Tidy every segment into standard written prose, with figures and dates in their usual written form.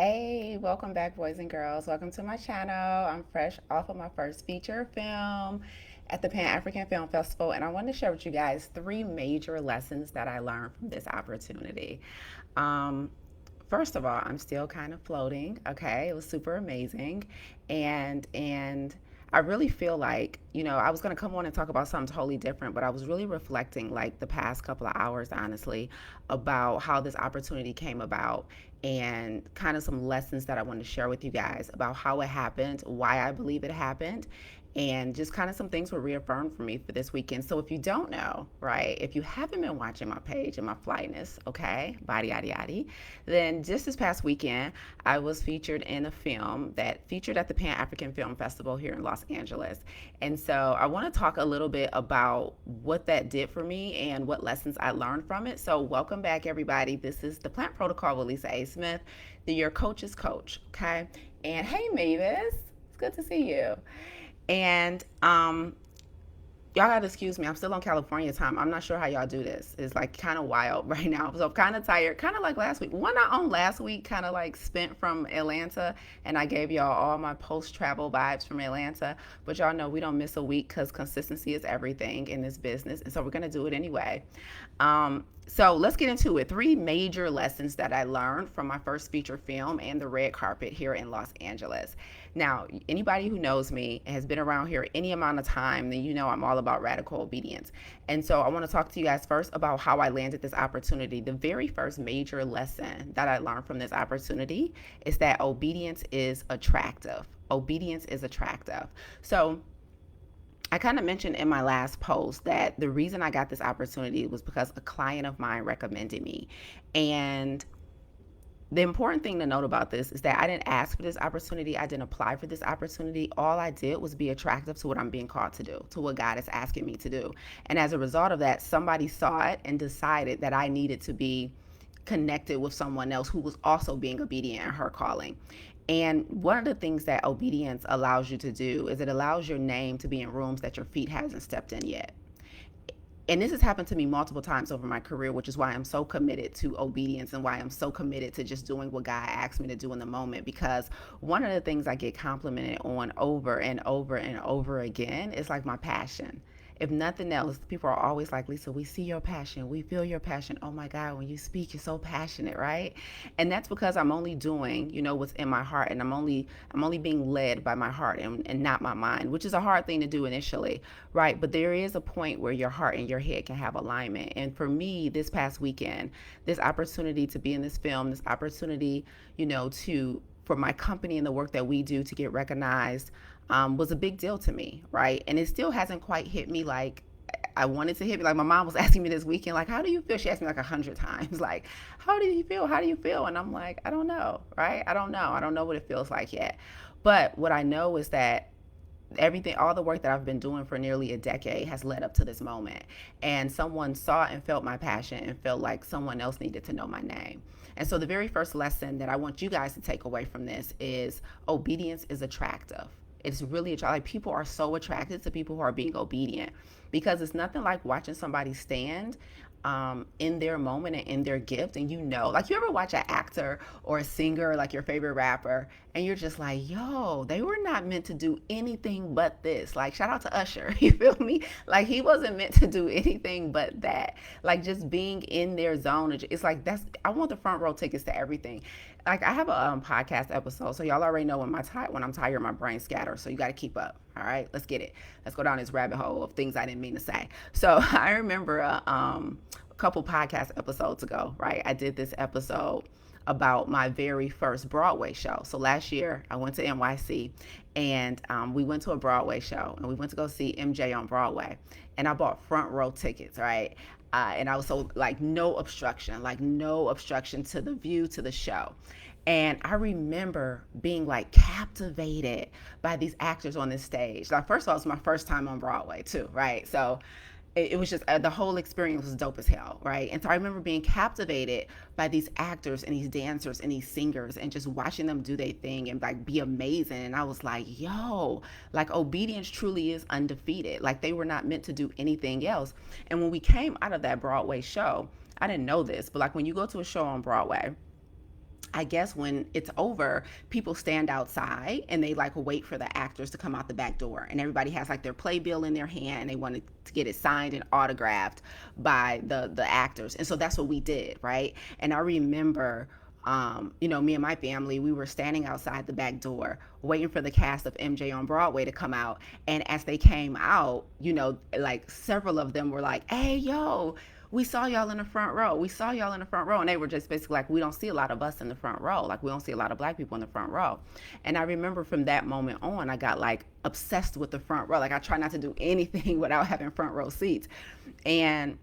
Hey, welcome back, boys and girls. Welcome to my channel. I'm fresh off of my first feature film at the Pan African Film Festival, and I want to share with you guys three major lessons that I learned from this opportunity. Um, First of all, I'm still kind of floating. Okay, it was super amazing, and I really feel like, I was going to come on and talk about something totally different, but I was really reflecting like the past couple of hours, honestly, about how this opportunity came about and kind of some lessons that I wanted to share with you guys about how it happened, why I believe it happened, and just kind of some things were reaffirmed for me for this weekend. So if you don't know, right, if you haven't been watching my page and my flyness, okay, body yada yada, then just this past weekend I was featured in a film that featured at the Pan African Film Festival here in Los Angeles. And so I want to talk a little bit about what that did for me and what lessons I learned from it. So welcome back, everybody. This is the Plant Protocol with Lisa A. Smith, your coach's coach, okay? And hey, Mavis, it's good to see you. And y'all gotta excuse me. I'm still on California time. I'm not sure how y'all do this. It's like kind of wild right now. So I'm kind of tired. Kind of like last week. One I on last week, kind of like spent from Atlanta, and I gave y'all all my post travel vibes from Atlanta. But y'all know we don't miss a week because consistency is everything in this business, and so we're gonna do it anyway. So let's get into it. Three major lessons that I learned from my first feature film and the red carpet here in Los Angeles. Now, anybody who knows me and has been around here any amount of time, then you know I'm all about radical obedience. And so I want to talk to you guys first about how I landed this opportunity. The very first major lesson that I learned from this opportunity is that obedience is attractive. Obedience is attractive. So I kind of mentioned in my last post that the reason I got this opportunity was because a client of mine recommended me. And the important thing to note about this is that I didn't ask for this opportunity. I didn't apply for this opportunity. All I did was be attractive to what I'm being called to do, to what God is asking me to do. And as a result of that, somebody saw it and decided that I needed to be connected with someone else who was also being obedient in her calling. And one of the things that obedience allows you to do is it allows your name to be in rooms that your feet hasn't stepped in yet. And this has happened to me multiple times over my career, which is why I'm so committed to obedience and why I'm so committed to just doing what God asked me to do in the moment. Because one of the things I get complimented on over and over and over again is like my passion. If nothing else, people are always like, Lisa, we see your passion. We feel your passion. Oh my God, when you speak, you're so passionate, right? And that's because I'm only doing, what's in my heart, and I'm only being led by my heart and not my mind, which is a hard thing to do initially, right? But there is a point where your heart and your head can have alignment. And for me, this past weekend, this opportunity to be in this film, this opportunity, to for my company and the work that we do to get recognized was a big deal to me, right? And it still hasn't quite hit me like I wanted to hit me. Like my mom was asking me this weekend, like, how do you feel? She asked me like 100 times, like, how do you feel? How do you feel? And I'm like, I don't know, right? I don't know. I don't know what it feels like yet. But what I know is that everything, all the work that I've been doing for nearly a decade has led up to this moment. And someone saw and felt my passion and felt like someone else needed to know my name. And so the very first lesson that I want you guys to take away from this is obedience is attractive. It's really attractive. Like people are so attracted to people who are being obedient because it's nothing like watching somebody stand in their moment and in their gift. And like you ever watch an actor or a singer, like your favorite rapper, and you're just like, yo, they were not meant to do anything but this. Like, shout out to Usher, you feel me? Like, he wasn't meant to do anything but that. Like, just being in their zone. It's like, I want the front row tickets to everything. Like, I have a podcast episode, so y'all already know when I'm tired, my brain scatters. So you got to keep up. All right, let's get it. Let's go down this rabbit hole of things I didn't mean to say. So I remember a couple podcast episodes ago, right? I did this episode about my very first Broadway show. So last year I went to NYC and we went to a Broadway show and we went to go see MJ on Broadway. And I bought front row tickets, right? And I was so like no obstruction to the view, to the show. And I remember being like captivated by these actors on this stage. Like, first of all, it was my first time on Broadway too, right? So it was just the whole experience was dope as hell, right? And so I remember being captivated by these actors and these dancers and these singers and just watching them do their thing and like be amazing. And I was like, yo, like obedience truly is undefeated. Like they were not meant to do anything else. And when we came out of that Broadway show, I didn't know this, but like when you go to a show on Broadway, I guess when it's over, people stand outside and they like wait for the actors to come out the back door, and everybody has like their playbill in their hand and they want to get it signed and autographed by the actors. And so that's what we did, right? And I remember me and my family, we were standing outside the back door waiting for the cast of MJ on Broadway to come out. And as they came out, like several of them were like, "Hey, yo, we saw y'all in the front row. We saw y'all in the front row." And they were just basically like, "We don't see a lot of us in the front row. Like, we don't see a lot of black people in the front row." And I remember from that moment on, I got like obsessed with the front row. Like, I try not to do anything without having front row seats. And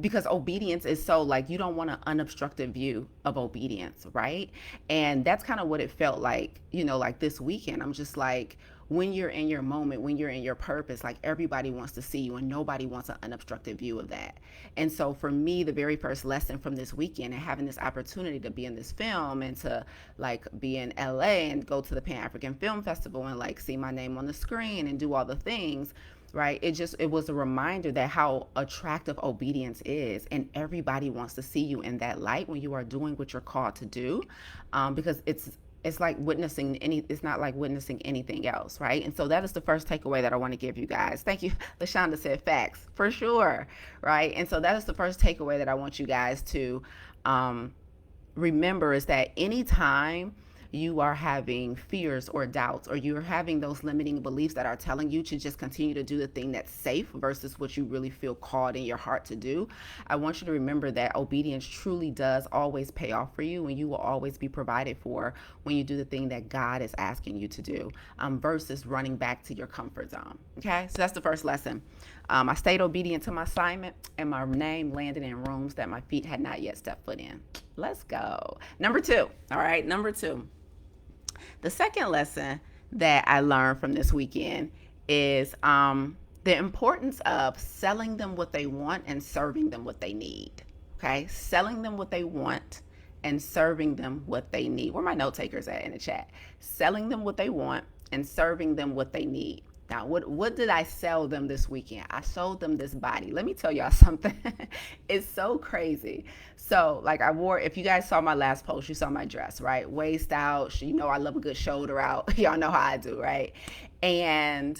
because obedience is so like, you don't want an unobstructed view of obedience, right? And that's kind of what it felt like, like this weekend. I'm just like, when you're in your moment, when you're in your purpose, like everybody wants to see you and nobody wants an unobstructed view of that. And so for me, the very first lesson from this weekend and having this opportunity to be in this film and to like be in LA and go to the Pan African Film Festival and like see my name on the screen and do all the things, right? It was a reminder that how attractive obedience is, and everybody wants to see you in that light when you are doing what you're called to do, because it's like witnessing it's not like witnessing anything else, right? And so that is the first takeaway that I want to give you guys. Thank you. Lashonda said facts for sure, right? And so that is the first takeaway that I want you guys to remember, is that anytime you are having fears or doubts, or you're having those limiting beliefs that are telling you to just continue to do the thing that's safe versus what you really feel called in your heart to do, I want you to remember that obedience truly does always pay off for you, and you will always be provided for when you do the thing that God is asking you to do, versus running back to your comfort zone. Okay, so that's the first lesson. I stayed obedient to my assignment, and my name landed in rooms that my feet had not yet stepped foot in. Let's go. Number two. All right, number two. The second lesson that I learned from this weekend is the importance of selling them what they want and serving them what they need. Okay, selling them what they want and serving them what they need. Where my note takers at in the chat? Selling them what they want and serving them what they need. Now, what did I sell them this weekend? I sold them this body. Let me tell y'all something. It's so crazy. So, like, I wore, if you guys saw my last post, you saw my dress, right? Waist out. I love a good shoulder out. Y'all know how I do, right? And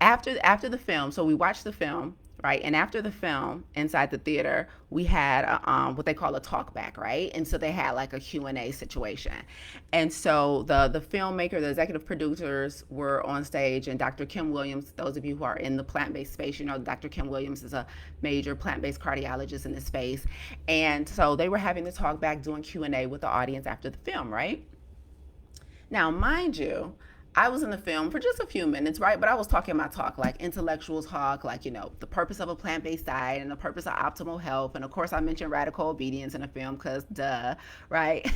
after the film, so we watched the film, right? And after the film, inside the theater, we had what they call a talk back, right? And so they had like a Q&A situation. And so the filmmaker, the executive producers were on stage, and Dr. Kim Williams, those of you who are in the plant-based space, Dr. Kim Williams is a major plant-based cardiologist in this space. And so they were having the talk back, doing Q&A with the audience after the film, right? Now, mind you, I was in the film for just a few minutes, right? But I was talking my talk, like intellectual talk, like, the purpose of a plant-based diet and the purpose of optimal health. And of course, I mentioned radical obedience in the film because duh, right?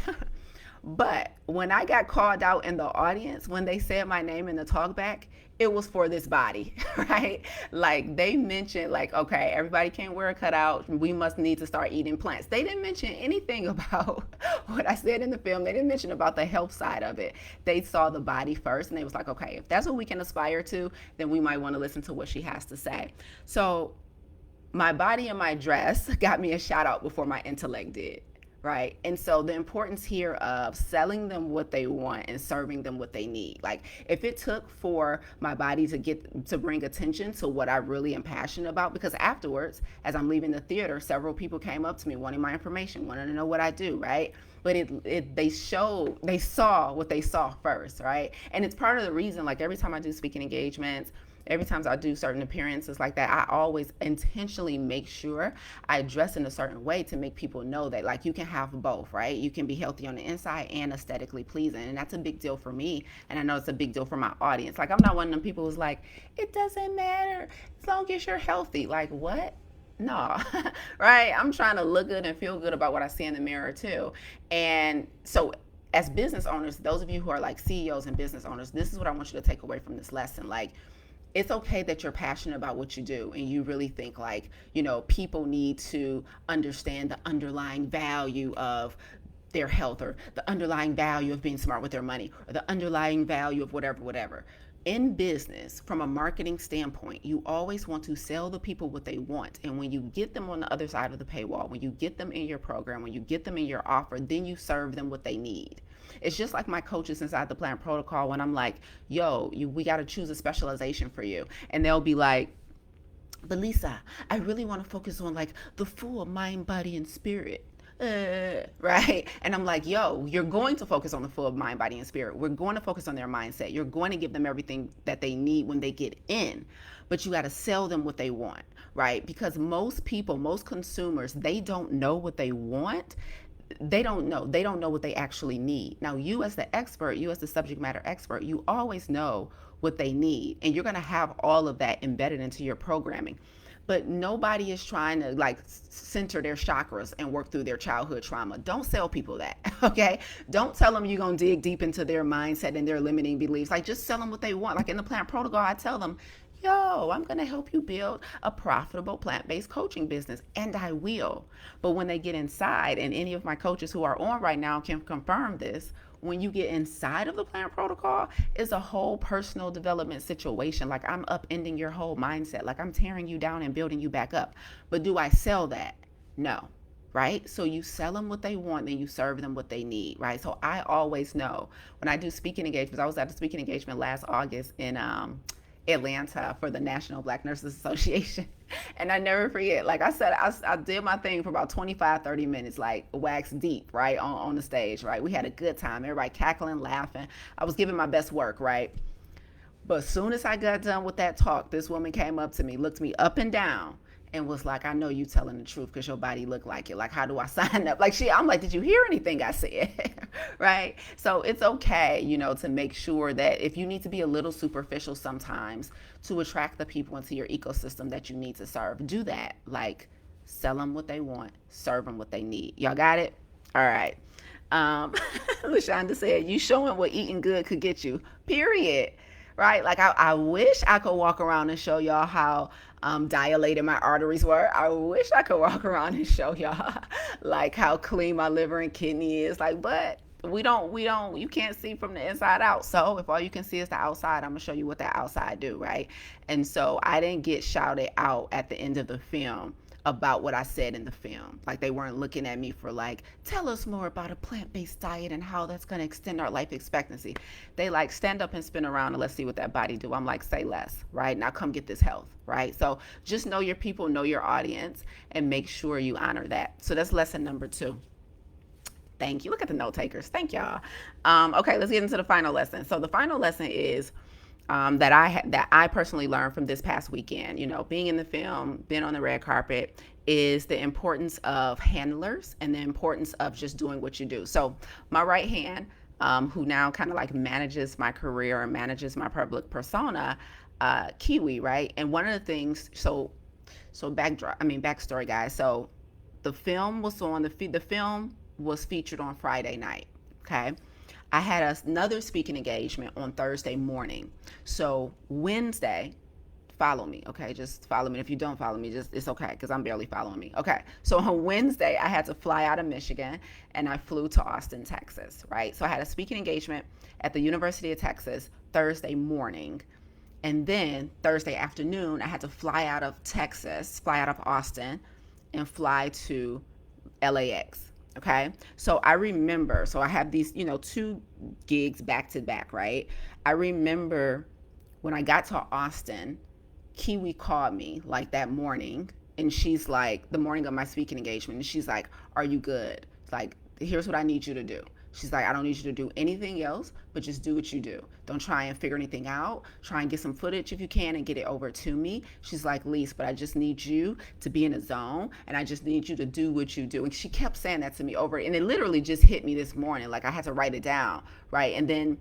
But when I got called out in the audience, when they said my name in the talkback, it was for this body, right? Like they mentioned, like, okay, everybody can't wear a cutout. We must need to start eating plants. They didn't mention anything about what I said in the film. They didn't mention about the health side of it. They saw the body first, and they was like, okay, if that's what we can aspire to, then we might want to listen to what she has to say. So my body and my dress got me a shout out before my intellect did. Right. And so the importance here of selling them what they want and serving them what they need. Like if it took for my body to bring attention to what I really am passionate about, because afterwards, as I'm leaving the theater, several people came up to me wanting my information, wanting to know what I do. Right. But they saw what they saw first. Right. And it's part of the reason, like every time I do speaking engagements, every time I do certain appearances like that, I always intentionally make sure I dress in a certain way to make people know that like you can have both, right? You can be healthy on the inside and aesthetically pleasing. And that's a big deal for me. And I know it's a big deal for my audience. Like I'm not one of them people who's like, it doesn't matter as long as you're healthy. Like what? No, right? I'm trying to look good and feel good about what I see in the mirror too. And so as business owners, those of you who are like CEOs and business owners, this is what I want you to take away from this lesson. Like, it's okay that you're passionate about what you do and you really think like, people need to understand the underlying value of their health or the underlying value of being smart with their money or the underlying value of whatever. in business, from a marketing standpoint, you always want to sell the people what they want. And when you get them on the other side of the paywall, when you get them in your program, when you get them in your offer, then you serve them what they need. It's just like my coaches inside the Plant Protocol when I'm like, yo, we got to choose a specialization for you. And they'll be like, but Lisa, I really want to focus on like the full mind, body, and spirit. Right? And I'm like, yo, you're going to focus on the full mind, body, and spirit. We're going to focus on their mindset. You're going to give them everything that they need when they get in, but you got to sell them what they want, right? Because most people, most consumers, they don't know what they want. They don't know what they actually need. Now, you as the expert, you as the subject matter expert, you always know what they need, and you're going to have all of that embedded into your programming. But nobody is trying to like center their chakras and work through their childhood trauma. Don't sell people that. Okay, don't tell them you're going to dig deep into their mindset and their limiting beliefs. Like, just sell them what they want. Like in the Plant Protocol, I tell them, yo, I'm going to help you build a profitable plant-based coaching business, and I will. But when they get inside, and any of my coaches who are on right now can confirm this, when you get inside of the Plant Protocol, it's a whole personal development situation. Like, I'm upending your whole mindset. Like, I'm tearing you down and building you back up. But do I sell that? No. Right? So you sell them what they want, then you serve them what they need, right? So I always know when I do speaking engagements. I was at a speaking engagement last August in Atlanta for the National Black Nurses Association. And I never forget, like I said, I did my thing for about 25, 30 minutes, like wax deep, right, on the stage, right? We had a good time, everybody cackling, laughing. I was giving my best work, right? But as soon as I got done with that talk, this woman came up to me, looked me up and down, and was like, I know you telling the truth because your body looked like it. Like, how do I sign up? Like, I'm like, did you hear anything I said? Right? So it's okay, to make sure that if you need to be a little superficial sometimes to attract the people into your ecosystem that you need to serve, do that. Like, sell them what they want, serve them what they need. Y'all got it? All right. LaShonda said, you showing what eating good could get you, period. Right? Like, I wish I could walk around and show y'all how dilated my arteries were. I wish I could walk around and show y'all like how clean my liver and kidney is. Like, but you can't see from the inside out. So if all you can see is the outside, I'm gonna show you what that outside do, right? And so I didn't get shouted out at the end of the film about what I said in the film. Like, they weren't looking at me for like, tell us more about a plant-based diet and how that's going to extend our life expectancy. They like, stand up and spin around and let's see what that body do. I'm like, say less, right? Now come get this health, right? So just know your people, know your audience, and make sure you honor that. So that's lesson number 2. Thank you. Look at the note takers. Thank y'all. Okay, let's get into the final lesson. So the final lesson is that I personally learned from this past weekend. Being in the film, being on the red carpet, is the importance of handlers and the importance of just doing what you do. So my right hand, who now kind of like manages my career and manages my public persona, Kiwi, right? And one of the things, backstory, guys. So the film was the film was featured on Friday night. Okay. I had another speaking engagement on Thursday morning. So Wednesday, follow me, okay? Just follow me. If you don't follow me, it's okay, because I'm barely following me. Okay, so on Wednesday, I had to fly out of Michigan, and I flew to Austin, Texas, right? So I had a speaking engagement at the University of Texas Thursday morning, and then Thursday afternoon, I had to fly out of Austin, and fly to LAX. Okay. So I remember, I have these, 2 gigs back to back, right? I remember when I got to Austin, Kiwi called me like that morning, and she's like, the morning of my speaking engagement, and she's like, are you good? It's like, here's what I need you to do. She's like, I don't need you to do anything else, but just do what you do. Don't try and figure anything out. Try and get some footage if you can and get it over to me. She's like, Lise, but I just need you to be in a zone, and I just need you to do what you do. And she kept saying that to me over, and it literally just hit me this morning. Like, I had to write it down, right? And then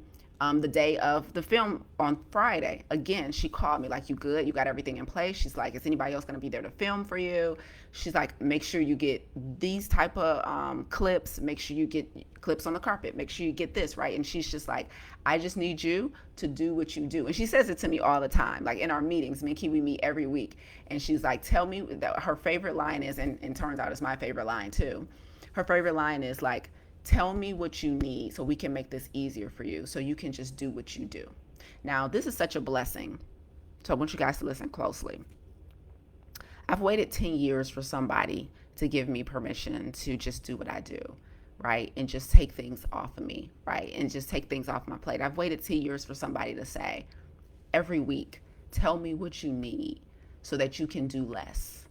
the day of the film on Friday, again, she called me like, you good? You got everything in place? She's like, is anybody else going to be there to film for you? She's like, make sure you get these type of clips. Make sure you get clips on the carpet. Make sure you get this, right? And she's just like, I just need you to do what you do. And she says it to me all the time. Like, in our meetings, me and Kiwi meet every week. And she's like, tell me, that her favorite line is, and turns out it's my favorite line too. Her favorite line is like, tell me what you need so we can make this easier for you, so you can just do what you do. Now, this is such a blessing. So I want you guys to listen closely. I've waited 10 years for somebody to give me permission to just do what I do, right? And just take things off of me, right? And just take things off my plate. I've waited 10 years for somebody to say, every week, tell me what you need so that you can do less.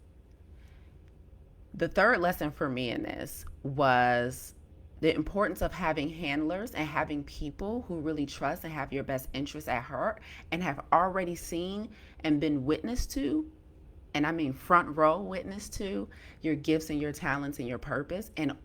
The third lesson for me in this was the importance of having handlers and having people who really trust and have your best interests at heart and have already seen and been witness to, and I mean front row witness to your gifts and your talents and your purpose, and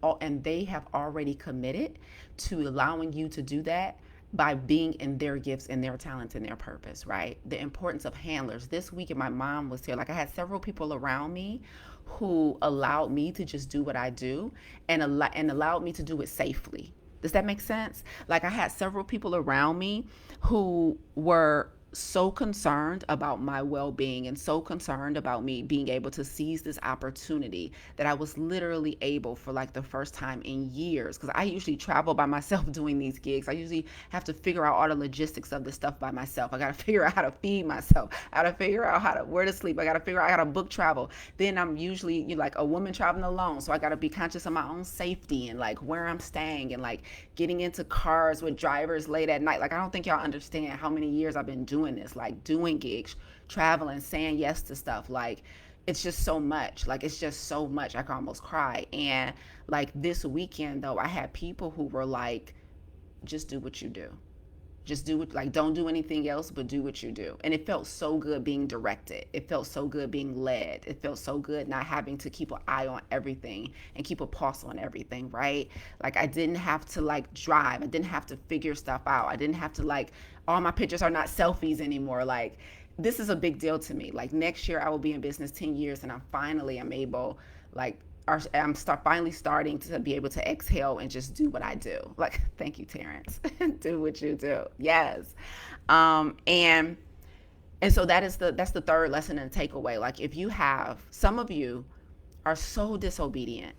they have already committed to allowing you to do that by being in their gifts and their talents and their purpose, right? The importance of handlers. This week, my mom was here. Like, I had several people around me who allowed me to just do what I do and allowed me to do it safely. Does that make sense? Like, I had several people around me who were so concerned about my well-being and so concerned about me being able to seize this opportunity that I was literally able, for like the first time in years, because I usually travel by myself doing these gigs. I usually have to figure out all the logistics of this stuff by myself. I got to figure out how to feed myself. I got to figure out where to sleep. I got to figure out how to book travel. Then I'm usually like a woman traveling alone, so I got to be conscious of my own safety and like where I'm staying and like getting into cars with drivers late at night. Like, I don't think y'all understand how many years I've been doing this, like doing gigs, traveling, saying yes to stuff. Like, it's just so much. Like, it's just so much. I can almost cry. And like this weekend though, I had people who were like, just do what you do. Just do it. Like, don't do anything else but do what you do. And it felt so good being directed. It felt so good being led. It felt so good not having to keep an eye on everything and keep a pulse on everything, right? Like, I didn't have to like drive. I didn't have to figure stuff out. I didn't have to like, all my pictures are not selfies anymore. Like, this is a big deal to me. Like, next year I will be in business 10 years and I'm able, like, finally starting to be able to exhale and just do what I do. Like, thank you, Terrence. Do what you do. Yes. And so that's the third lesson and takeaway. Like, if you have, some of you are so disobedient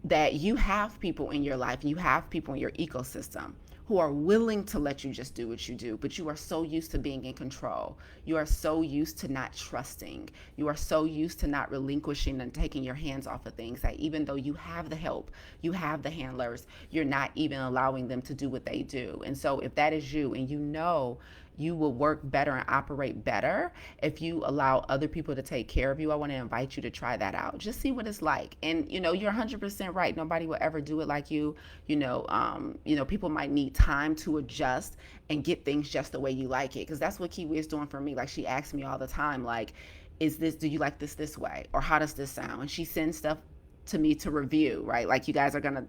that you have people in your life and you have people in your ecosystem who are willing to let you just do what you do, but you are so used to being in control. You are so used to not trusting. You are so used to not relinquishing and taking your hands off of things that even though you have the help, you have the handlers, you're not even allowing them to do what they do. And so if that is you and you know you will work better and operate better if you allow other people to take care of you, I want to invite you to try that out. Just see what it's like. And you're 100% right. Nobody will ever do it like you. People might need time to adjust and get things just the way you like it, because that's what Kiwi is doing for me. Like, she asks me all the time, like, do you like this way, or how does this sound? And she sends stuff to me to review, right? Like, you guys are gonna,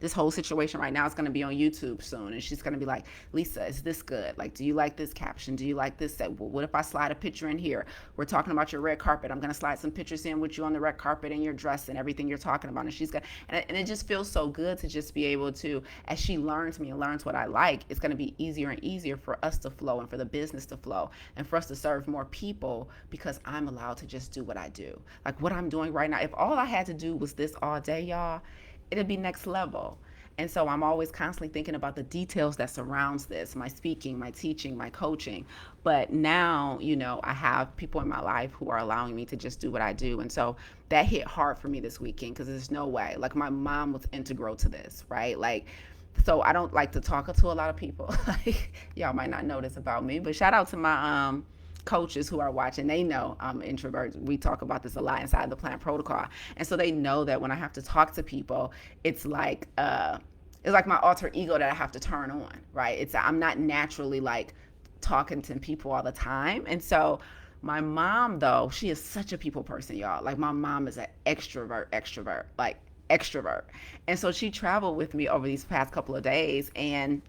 this whole situation right now is going to be on YouTube soon. And she's going to be like, Lisa, is this good? Like, do you like this caption? Do you like this set? Well, what if I slide a picture in here? We're talking about your red carpet. I'm going to slide some pictures in with you on the red carpet and your dress and everything you're talking about. And she's going to, and it just feels so good to just be able to, as she learns me and learns what I like, it's going to be easier and easier for us to flow and for the business to flow and for us to serve more people, because I'm allowed to just do what I do. Like, what I'm doing right now, if all I had to do was this all day, y'all, it'd be next level. And so I'm always constantly thinking about the details that surrounds this, my speaking, my teaching, my coaching. But now, I have people in my life who are allowing me to just do what I do. And so that hit hard for me this weekend, because there's no way. Like, my mom was integral to this, right? Like, so I don't like to talk to a lot of people. Like, y'all might not know this about me, but shout out to my coaches who are watching. They know I'm an introvert. We talk about this a lot inside the Plant Protocol. And so they know that when I have to talk to people, it's like my alter ego that I have to turn on, right? I'm not naturally like talking to people all the time. And so my mom, though, she is such a people person, y'all. Like, my mom is an extrovert, like extrovert. And so she traveled with me over these past couple of days, and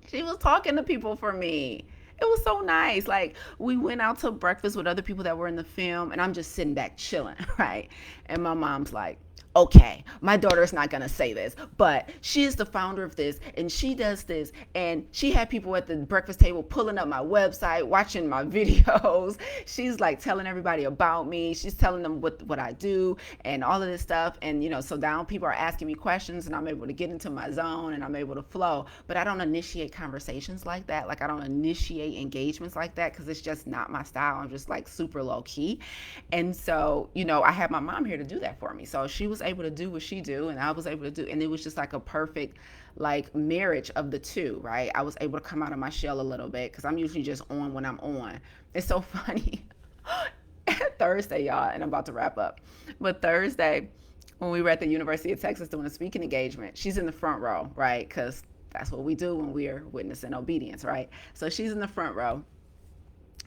she was talking to people for me. It was so nice. Like, we went out to breakfast with other people that were in the film, and I'm just sitting back chilling, right? And my mom's like, okay, my daughter's not going to say this, but she is the founder of this and she does this. And she had people at the breakfast table pulling up my website, watching my videos. She's like telling everybody about me. She's telling them what I do and all of this stuff. And, so now people are asking me questions and I'm able to get into my zone and I'm able to flow. But I don't initiate conversations like that. Like I don't initiate engagements like that because it's just not my style. I'm just like super low key. And so, I had my mom here to do that for me. So she was able to do what she do and I was able to do, and it was just like a perfect like marriage of the two, right? I was able to come out of my shell a little bit because I'm usually just on when I'm on. It's so funny. Thursday, y'all, and I'm about to wrap up. But Thursday, when we were at the University of Texas doing a speaking engagement, she's in the front row, right? Because that's what we do when we're witnessing obedience, right? So she's in the front row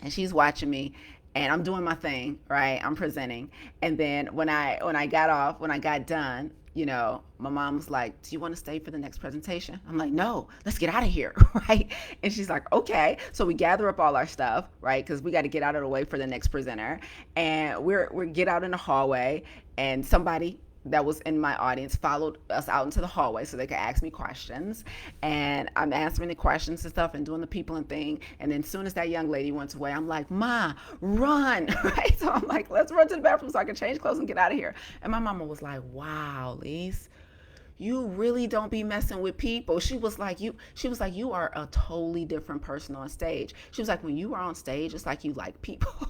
and she's watching me and I'm doing my thing, right? I'm presenting. And then when I got done, my mom was like, "Do you want to stay for the next presentation?" I'm like, "No, let's get out of here." Right? And she's like, "Okay." So we gather up all our stuff, right? Because we got to get out of the way for the next presenter. And we get out in the hallway and somebody that was in my audience followed us out into the hallway so they could ask me questions. And I'm answering the questions and stuff and doing the people and thing. And then as soon as that young lady went away, I'm like, "Ma, run." Right? So I'm like, "Let's run to the bathroom so I can change clothes and get out of here." And my mama was like, "Wow, Lise, you really don't be messing with people." She was like, "You are a totally different person on stage." She was like, "When you are on stage, it's like you like people."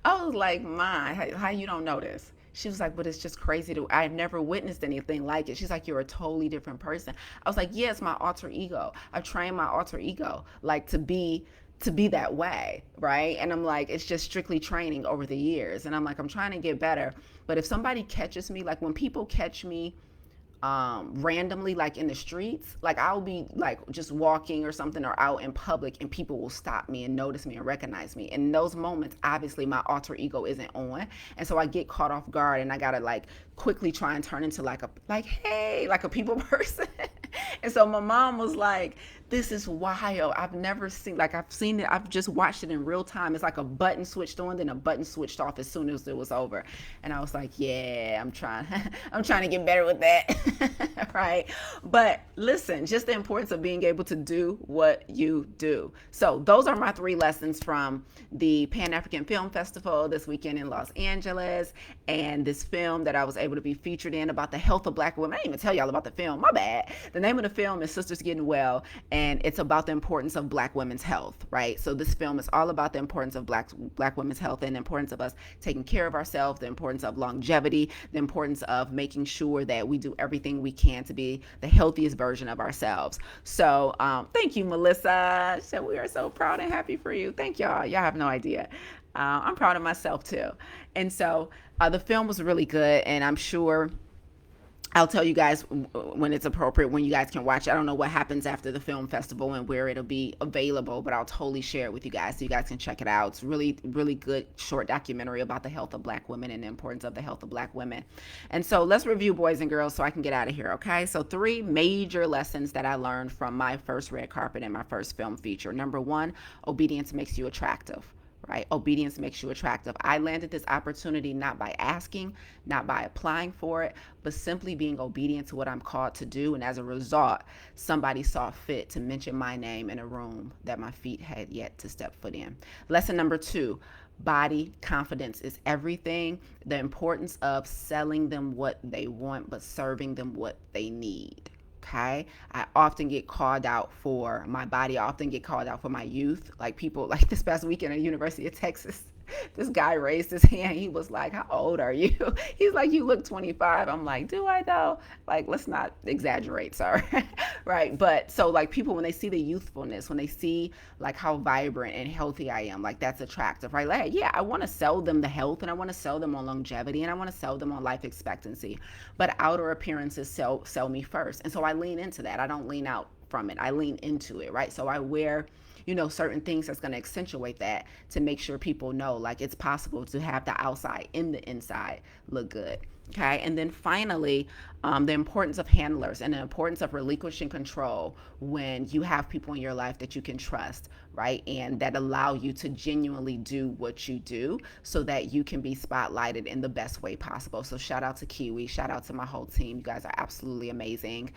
I was like, "My, how you don't know this?" She was like, "But it's just crazy I've never witnessed anything like it." She's like, "You're a totally different person." I was like, "Yeah, it's my alter ego. I've trained my alter ego like to be that way, right?" And I'm like, it's just strictly training over the years. And I'm like, I'm trying to get better. But if somebody catches me, like when people catch me randomly, like in the streets, like I'll be like just walking or something or out in public and people will stop me and notice me and recognize me. In those moments, obviously my alter ego isn't on, and so I get caught off guard and I gotta like quickly try and turn into hey, like a people person. And so my mom was like, "This is wild. I've never seen, like I've seen it, I've just watched it in real time. It's like a button switched on, then a button switched off as soon as it was over." And I was like, "Yeah, I'm trying I'm trying to get better with that." Right? But listen, just the importance of being able to do what you do. So those are my 3 lessons from the Pan African Film Festival this weekend in Los Angeles, and this film that I was able to be featured in about the health of Black women. I didn't even tell y'all about the film. My bad. The name of the film is Sisters Getting Well, and it's about the importance of Black women's health, right? So this film is all about the importance of Black women's health and the importance of us taking care of ourselves, the importance of longevity, the importance of making sure that we do everything we can to be the healthiest version of ourselves. So thank you, Melissa. So we are so proud and happy for you. Thank y'all. Y'all have no idea. I'm proud of myself too. And so the film was really good, and I'm sure I'll tell you guys when it's appropriate, when you guys can watch it. I don't know what happens after the film festival and where it'll be available, but I'll totally share it with you guys so you guys can check it out. It's really, really good short documentary about the health of Black women and the importance of the health of Black women. And so let's review, boys and girls, so I can get out of here, okay? So 3 major lessons that I learned from my first red carpet and my first film feature. Number 1, obedience makes you attractive. Right? Obedience makes you attractive. I landed this opportunity not by asking, not by applying for it, but simply being obedient to what I'm called to do. And as a result, somebody saw fit to mention my name in a room that my feet had yet to step foot in. Lesson number 2, body confidence is everything. The importance of selling them what they want, but serving them what they need. Okay. I often get called out for my body. I often get called out for my youth. Like people, like this past weekend at the University of Texas, this guy raised his hand. He was like, "How old are you?" He's like, "You look 25. I'm like, "Do I though?" Like, let's not exaggerate, sorry. Right. But so like people, when they see the youthfulness, when they see like how vibrant and healthy I am, like that's attractive, right? Like, yeah, I want to sell them the health and I want to sell them on longevity and I want to sell them on life expectancy. But outer appearances sell me first. And so I lean into that. I don't lean out from it. I lean into it, right? So I wear certain things that's going to accentuate that to make sure people know like it's possible to have the outside and the inside look good. Okay. And then finally, the importance of handlers and the importance of relinquishing control when you have people in your life that you can trust, right? And that allow you to genuinely do what you do so that you can be spotlighted in the best way possible. So shout out to Kiwi, shout out to my whole team. You guys are absolutely amazing.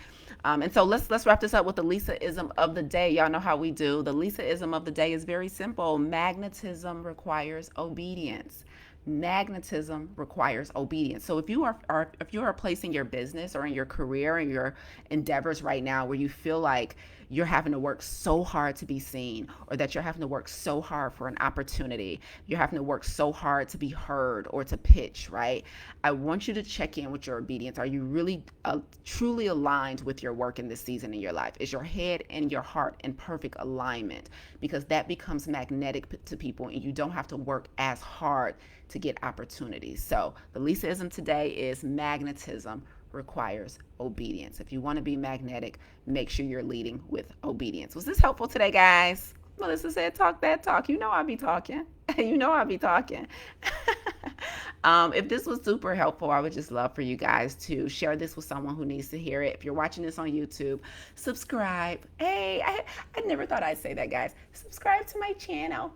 And so let's wrap this up with the Lisa-ism of the day. Y'all know how we do. The Lisa-ism of the day is very simple. Magnetism requires obedience. Magnetism requires obedience. So if you are placing your business or in your career and your endeavors right now where you feel like you're having to work so hard to be seen, or that you're having to work so hard for an opportunity, you're having to work so hard to be heard or to pitch, right? I want you to check in with your obedience. Are you really truly aligned with your work in this season in your life? Is your head and your heart in perfect alignment? Because that becomes magnetic to people and you don't have to work as hard to get opportunities. So the Lisaism today is magnetism requires obedience. If you want to be magnetic, make sure you're leading with obedience. Was this helpful today, guys? Melissa said, talk that talk. You know I'll be talking. You know I'll be talking. If this was super helpful, I would just love for you guys to share this with someone who needs to hear it. If you're watching this on YouTube, subscribe. Hey, I never thought I'd say that, guys. Subscribe to my channel.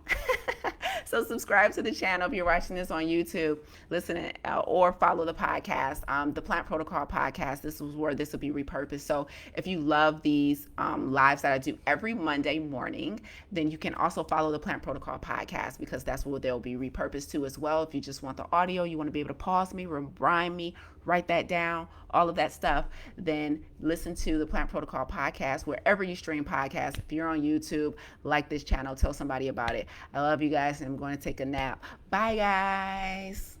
So subscribe to the channel if you're watching this on YouTube, listen, or follow the podcast, the Plant Protocol podcast. This is where this will be repurposed. So if you love these lives that I do every Monday morning, then you can also follow the Plant Protocol podcast, because that's what they'll be repurposed to as well. If you just want the audio, you want to be able to pause me, remind me, write that down, all of that stuff, then listen to the Plant Protocol podcast wherever you stream podcasts. If you're on YouTube, like this channel, tell somebody about it. I love you guys, and I'm going to take a nap. Bye, guys.